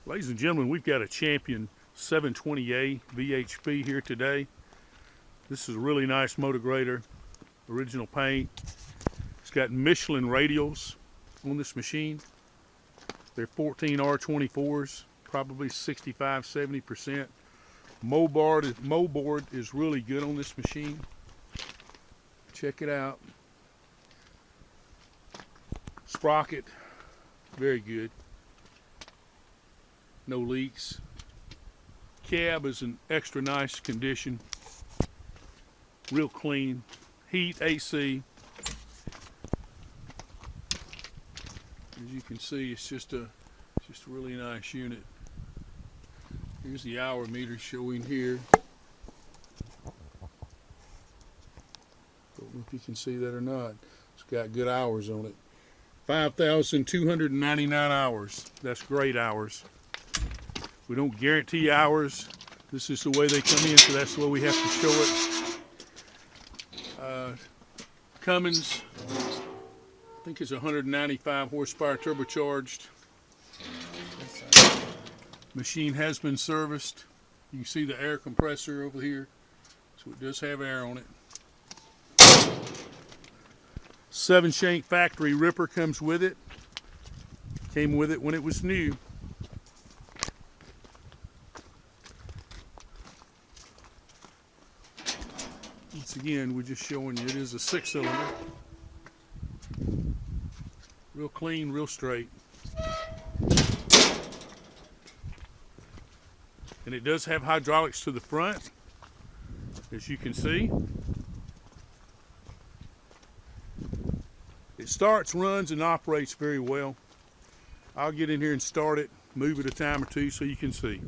Ladies and gentlemen, we've got a Champion 720A VHP here today. This is a really nice motor grader, original paint. It's got Michelin radials on this machine. They're 14R24s, probably 65–70%. Moldboard is really good on this machine. Check it out. Sprocket, very good. No leaks. Cab is in extra nice condition. Real clean. Heat, AC. As you can see, it's just a really nice unit. Here's the hour meter showing here. Don't know if you can see that or not. It's got good hours on it. 5,299 hours. That's great hours. We don't guarantee hours. This is the way they come in, so that's the way we have to show it. Cummins, I think it's 195 horsepower turbocharged. Machine has been serviced. You can see the air compressor over here, so it does have air on it. 7-shank factory ripper comes with it. Came with it when it was new. Once again, we're just showing you it is a 6-cylinder. Real clean, real straight. And it does have hydraulics to the front, as you can see. It starts, runs, and operates very well. I'll get in here and start it, move it a time or two so you can see.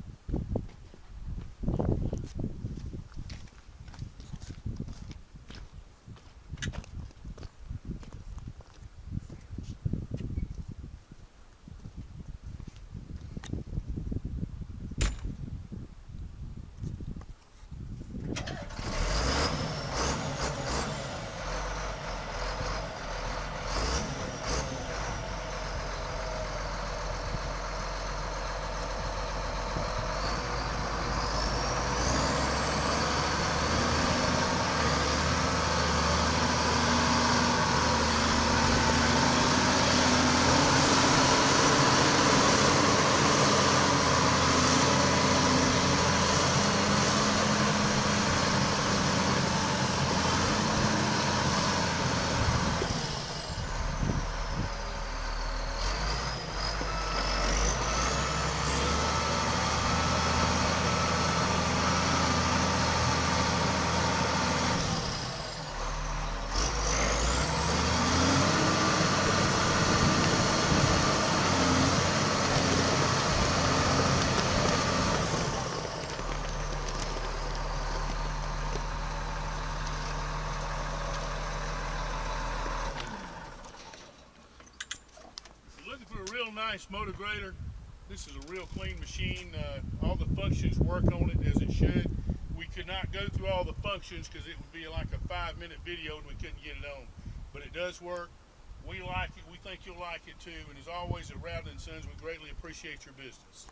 Nice motor grader. This is a real clean machine. All the functions work on it as it should. We could not go through all the functions because it would be like a 5-minute video and we couldn't get it on. But it does work. We like it. We think you'll like it too. And as always at Rowden & Sons, we greatly appreciate your business.